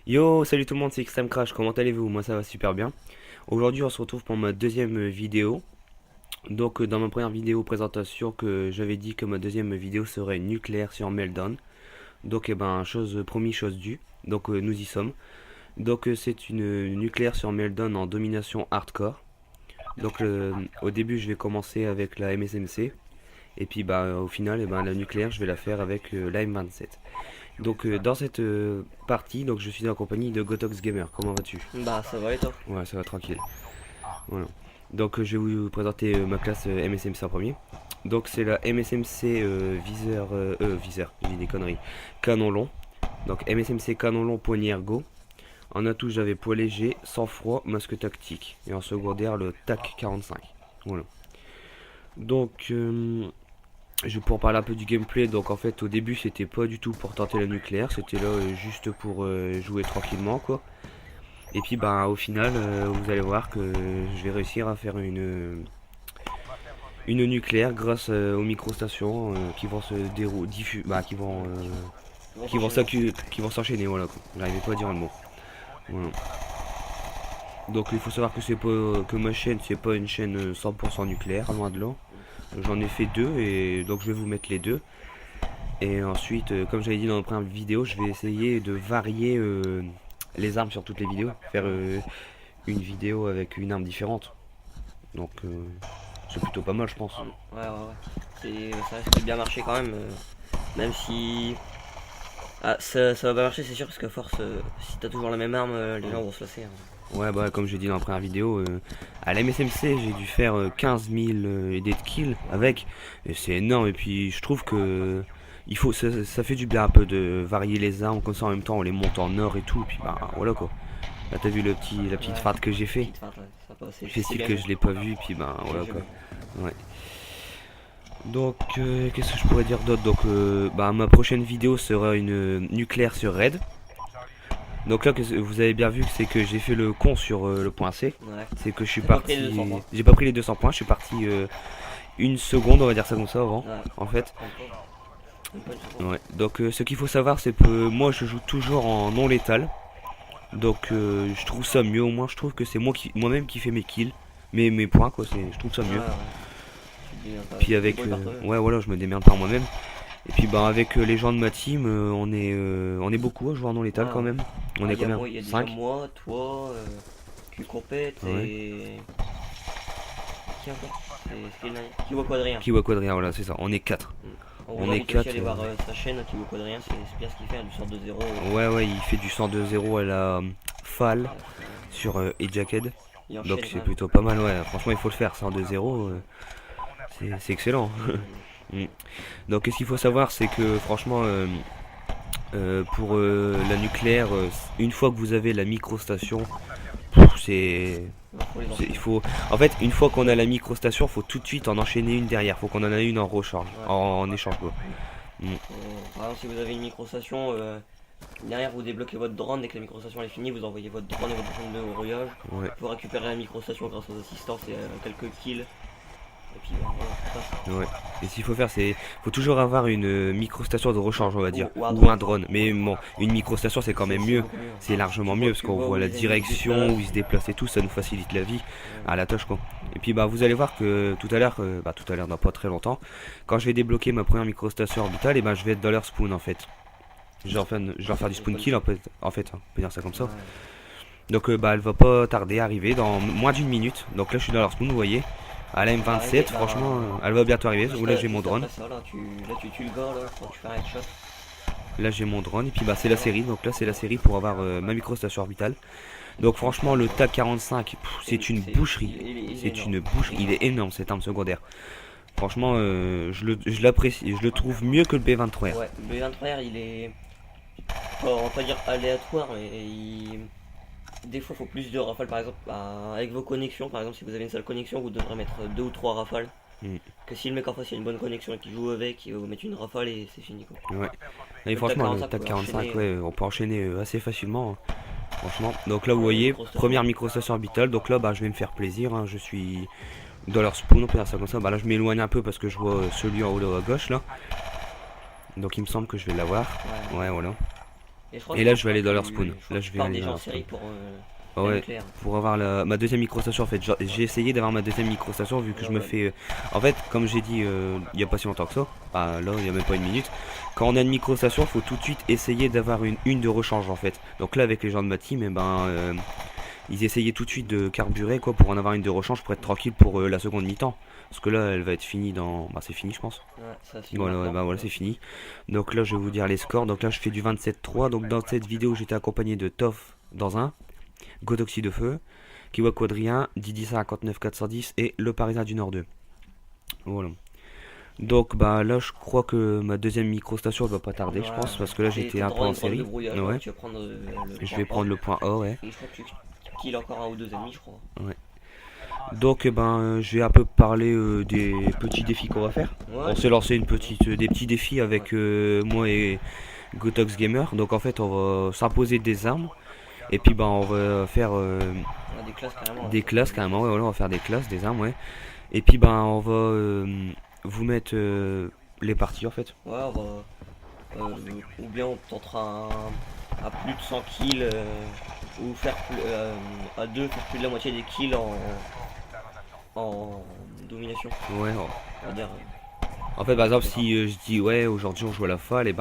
Yo, salut tout le monde, c'est Extreme Crash, comment allez-vous? Moi ça va super bien. Aujourd'hui on se retrouve pour ma deuxième vidéo. Donc dans ma première vidéo présentation que j'avais dit que ma deuxième vidéo serait nucléaire sur Meltdown. Donc chose promis, chose due. Donc nous y sommes. Donc c'est une nucléaire sur Meltdown en domination hardcore. Donc au début je vais commencer avec la MSMC. Et puis au final la nucléaire je vais la faire avec la M27. Donc dans cette partie, donc je suis en compagnie de Gotox Gamer. Comment vas-tu? Bah ça va et toi? Ouais, ça va tranquille. Voilà. Donc je vais vous présenter ma classe MSMC en premier. Donc c'est la MSMC viseur, j'ai dit des conneries. Canon long. Donc MSMC canon long poignée ergo. En atout j'avais poids léger, sang-froid, masque tactique. Et en secondaire le TAC 45. Voilà. Donc pour parler un peu du gameplay, donc en fait au début c'était pas du tout pour tenter la nucléaire, c'était là juste pour jouer tranquillement quoi. Et puis au final vous allez voir que je vais réussir à faire une nucléaire grâce aux microstations qui vont se dérouler, qui vont s'enchaîner, voilà quoi. J'arrivais pas à dire le mot. Voilà. Donc il faut savoir que c'est pas que ma chaîne c'est pas une chaîne 100% nucléaire, loin de là. J'en ai fait deux et donc je vais vous mettre les deux. Et ensuite, comme j'avais dit dans la première vidéo, je vais essayer de varier les armes sur toutes les vidéos. Faire une vidéo avec une arme différente. Donc c'est plutôt pas mal je pense. Ouais. Ça risque de bien marcher quand même. Même si. Ah, ça va pas marcher, c'est sûr, parce qu'à force, si t'as toujours la même arme, les gens vont se lasser, hein. Ouais comme je l'ai dit dans la première vidéo, à la MSMC j'ai dû faire 15 000 et des kills avec. Et c'est énorme et puis je trouve que ça fait du bien un peu de varier les armes comme ça en même temps on les monte en or et tout. Et puis voilà quoi. Là t'as vu la petite Ouais, farte que j'ai fait. petite feinte, ouais, ça passe, Il fait c'est style bien que joué. je l'ai pas vu et puis voilà J'ai quoi. vu. Ouais. Donc qu'est-ce que je pourrais dire d'autre? Donc ma prochaine vidéo sera une nucléaire sur Raid. Donc là que vous avez bien vu que c'est que j'ai fait le con sur le point C. Ouais. C'est que je suis T'as pas pris les parti. 200 points. J'ai pas pris les 200 points, je suis parti une seconde, on va dire ça comme ça avant. Ouais. En fait. Même pas une seconde. Ouais. Donc ce qu'il faut savoir c'est que moi je joue toujours en non létal. Donc je trouve ça mieux au moins, je trouve que c'est moi-même qui fais mes kills. Mes points quoi, je trouve ça mieux. Ouais. Tu te démerdes Puis tu te avec débrouilles par toi-même. ouais voilà, je me démerde par moi-même. Et puis avec les gens de ma team, on est beaucoup à jouer en non létal quand Ouais. même. On est combien? Il y a déjà 5. moi, toi, Q-Compète Ouais. et. Qui encore? C'est le dernier. Kiwa Quadrien. Kiwa Quadrien, voilà, c'est ça. On est 4. On On va est aussi 4. aller voir sa chaîne Kiwa Quadrien, c'est bien ce qu'il fait, hein, du sort de 0. Ouais, il fait du 102-0 à la FAL sur Ejacked. Il Donc enchaîne c'est quand même. plutôt pas mal, ouais. Franchement, il faut le faire, 102-0. C'est excellent. Mm. Donc ce qu'il faut savoir, c'est que franchement, pour la nucléaire, une fois que vous avez la microstation, c'est Faut les il enchaîner. faut en fait une fois qu'on a la microstation faut tout de suite en enchaîner une derrière, faut qu'on en ait une en recharge, Ouais. en échange quoi. Par exemple, si vous avez une microstation, derrière vous débloquez votre drone. Dès que la microstation est finie, vous envoyez votre drone et votre drone de au rouillage. Ouais, Vous récupérez la microstation grâce aux assistances et quelques kills. Et puis voilà, ça passe. ouais. Et ce qu'il faut faire, c'est faut toujours avoir une microstation de recharge, on va dire, Ou un ou un drone. drone. Mais bon, une microstation c'est quand même C'est mieux, beaucoup mieux. c'est largement Tu mieux parce tu qu'on vois où voit la les ennemis se direction déplacent. où ils se déplacent et tout, ça nous facilite la vie à Ouais. la tâche quoi. Et puis vous allez voir que tout à l'heure dans pas très longtemps, quand je vais débloquer ma première microstation orbitale, et je vais être dans leur spawn en fait. Je vais leur faire du spawn kill en fait, hein, on peut dire ça comme ça. Ouais. Donc elle va pas tarder à arriver dans moins d'une minute. Donc là je suis dans leur spawn, vous voyez. À la Arrivé, M27, franchement, elle va bientôt arriver. Là j'ai mon drone. Après ça, là, tu tues le gars, là, quand tu fais un headshot. Là j'ai mon drone. Et puis c'est la série. Donc là c'est la série pour avoir ma microstation orbitale. Donc franchement le TAC 45, c'est une boucherie. Il est C'est énorme. une boucherie. Il est énorme cette arme secondaire. Franchement je l'apprécie. Je le trouve mieux que le B23R. Ouais, le B23R, il est. On va pas dire aléatoire, mais des fois, il faut plus de rafales, par exemple, avec vos connexions. Par exemple, si vous avez une seule connexion, vous devrez mettre 2 ou 3 rafales. Mm. Que si le mec en face il a une bonne connexion et qu'il joue avec, il va vous mettre une rafale et c'est fini quoi. Ouais. Et Le franchement le TAC TAC 45, 45, ouais, on peut enchaîner assez facilement, hein. Franchement. Donc là vous ouais, voyez, microstation. première microstation orbitale. Donc là je vais me faire plaisir, hein. Je suis dans leur spawn, on peut dire ça comme ça. Là je m'éloigne un peu parce que je vois celui en haut à gauche là. Donc il me semble que je vais l'avoir. Ouais. Ouais voilà. Et, je crois Et que là je vais aller dans leur tu- spawn. je crois Là que je tu vais pars aller déjà dans en leur spawn. série pour Ah la ouais, nucléaire. pour avoir ma deuxième microstation en fait. J'ai essayé d'avoir ma deuxième microstation vu que je me Ouais. fais. En fait, comme j'ai dit il y a pas si longtemps que ça, bah là il y a même pas une minute, quand on a une microstation, faut tout de suite essayer d'avoir une de rechange en fait. Donc là avec les gens de ma team, et ben ils essayaient tout de suite de carburer quoi pour en avoir une de rechange pour être tranquille pour la seconde mi-temps. Parce que là elle va être finie dans. Bah c'est fini je pense. Ouais, ça finit Voilà, ouais, maintenant. bah voilà, c'est fini. Donc là, je vais vous dire les scores. Donc là, je fais du 27-3. Donc dans cette vidéo, j'étais accompagné de Toff dans un, Godoxy de Feu, Kiwa Quadrien, Didi 59 410 et Le Parisien du Nord 2. Voilà. Donc bah là, je crois que ma deuxième microstation elle va pas tarder, je pense, parce que là, j'étais un peu en série. Ouais. Tu vas prendre le Je point vais A. prendre le point A, ouais. Et je crois que tu kills encore un ou deux ennemis, je crois. Ouais. Donc je vais un peu parler des petits défis qu'on va faire. Ouais. On s'est lancé des petits défis avec moi et Gotox Gamer. Donc en fait on va s'imposer des armes. Et puis on va faire On a des classes carrément. des classes carrément, ouais, voilà, on va faire des classes, des armes, ouais. Et puis on va vous mettre les parties en fait. Ouais, on va. Ou bien on tentera à plus de 100 kills, ou faire à deux, faire plus de la moitié des kills en domination. Ouais. On va dire. En fait par exemple si je dis ouais aujourd'hui on joue à la falle, et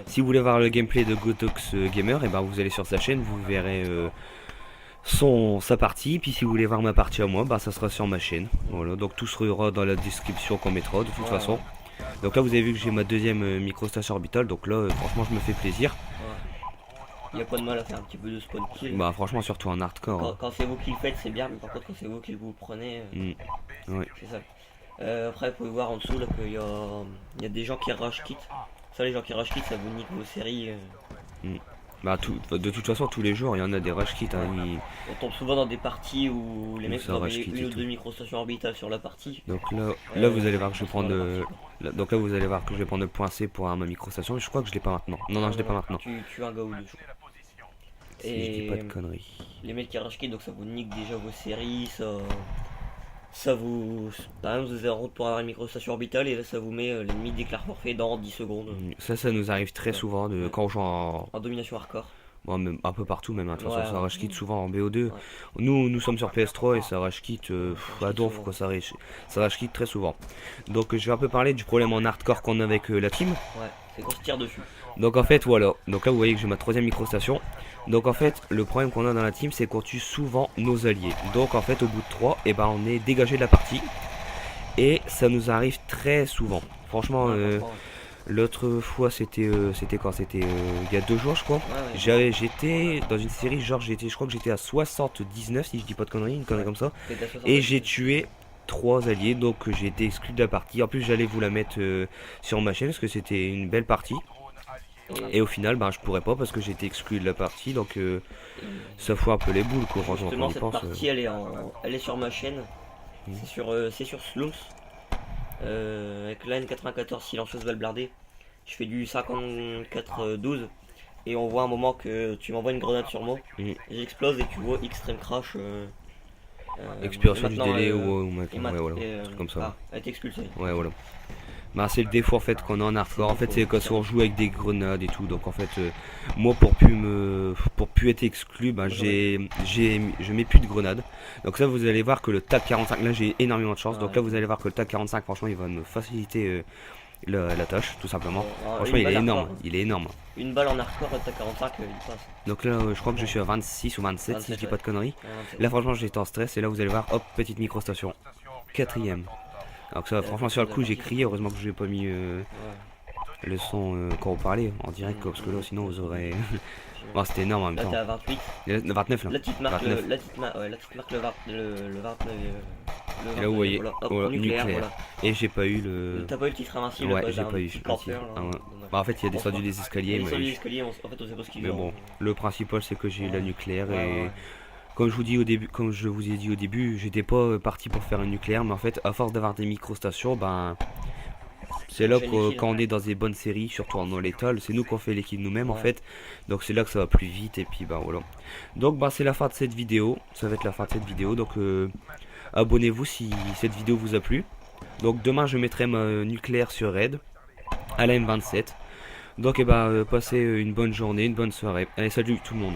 si vous voulez voir le gameplay de Gotox Gamer, et vous allez sur sa chaîne, vous verrez sa partie. Puis si vous voulez voir ma partie à moi, ça sera sur ma chaîne. Voilà, donc tout sera dans la description qu'on mettra de toute façon. Donc là vous avez vu que j'ai ma deuxième microstation orbitale, donc là franchement je me fais plaisir. Il n'y a pas de mal à faire un petit peu de spawn kill. Bah franchement surtout en hardcore. Quand c'est vous qui le faites c'est bien, mais par contre quand c'est vous qui vous prenez, Ouais. c'est ça. Après vous pouvez voir en dessous là qu'il y a des gens qui rush kit. Ça, les gens qui rush kit, ça vous nique vos séries. De toute façon tous les jours il y en a des rush kits. On tombe souvent dans des parties où les mecs ça ont rush kit une et ou tout. deux microstations orbitales sur la partie. Donc là vous allez voir que je vais sur prendre la partie, quoi. donc là vous allez voir que je vais prendre le point C pour avoir ma microstation. Je crois que je l'ai pas maintenant. Non je l'ai pas maintenant. Tu tues un gars ou deux, je crois. Si je dis pas de conneries. Les mecs qui rush kit, donc ça vous nique déjà vos séries, ça vous. Par exemple, vous êtes en route pour avoir une microstation orbitale et là ça vous met l'ennemi déclare forfait dans 10 secondes. Ça nous arrive très souvent quand on joue en Domination hardcore. bon, même un peu partout même. De toute façon ça rush kit souvent en BO2. Ouais. Nous sommes sur PS3 et ça rush kit à donf souvent. quoi, ça rush kit très souvent. Donc je vais un peu parler du problème en hardcore qu'on a avec la team. Ouais, c'est qu'on se tire dessus. Donc en fait voilà, donc là vous voyez que j'ai ma troisième microstation. Donc en fait le problème qu'on a dans la team c'est qu'on tue souvent nos alliés. Donc en fait au bout de 3 on est dégagé de la partie. Et ça nous arrive très souvent. Franchement l'autre fois c'était quand c'était il y a 2 jours je crois. J'étais dans une série je crois que j'étais à 79 si je dis pas de conneries, une connerie comme ça. Et j'ai tué 3 alliés, donc j'ai été exclu de la partie. En plus j'allais vous la mettre sur ma chaîne parce que c'était une belle partie. Et au final je pourrais pas parce que j'ai été exclu de la partie, donc ça fout un peu les boules quoi. Franchement Justement, quand on y cette pense. partie elle est sur ma chaîne. C'est sur Slums. Avec la N94 silencieuse valblardée. Je fais du 54-12 et on voit un moment que tu m'envoies une grenade sur moi. J'explose et tu vois Extreme Crash. Expiration du délai ou voilà, un truc comme ça. elle est expulsée. Ouais voilà. C'est le défaut en fait qu'on a en hardcore. En fait c'est quand on joue avec des grenades et tout. Donc en fait moi pour plus être exclu, je mets plus de grenades. Donc ça vous allez voir que le TAC 45, là j'ai énormément de chance. Donc là vous allez voir que le TAC 45 franchement il va me faciliter la tâche tout simplement. Franchement il est énorme. Une balle en hardcore, le TAC 45 il passe. Donc là je crois que je suis à 26 ou 27 si je dis pas de conneries. Là franchement j'étais en stress et là vous allez voir, hop, petite microstation. 4ème. Alors ça franchement sur le coup j'ai crié, heureusement que je n'ai pas mis le son quand on parlait en direct quoi, parce que là sinon vous aurez. C'était énorme en même temps. Là t'es à 28. Le 29 là. Là tu te marques le 29. Et là vous voyez, nucléaire. Voilà. Et j'ai pas eu le. T'as pas eu le titre invincible? Ouais, j'ai pas eu. En fait il y a descendu des escaliers. En fait on sait pas ce qu'il mais bon, le principal c'est que j'ai eu la nucléaire et. Comme je vous ai dit au début, j'étais pas parti pour faire un nucléaire, mais en fait, à force d'avoir des microstations, c'est là que quand on est dans des bonnes séries, surtout en létal, c'est nous qu'on fait l'équipe nous-mêmes en fait. Donc c'est là que ça va plus vite et puis voilà. Donc c'est la fin de cette vidéo, ça va être la fin de cette vidéo. Donc abonnez-vous si cette vidéo vous a plu. Donc demain je mettrai ma nucléaire sur raid à la M27. Donc passez une bonne journée, une bonne soirée. Allez, salut tout le monde.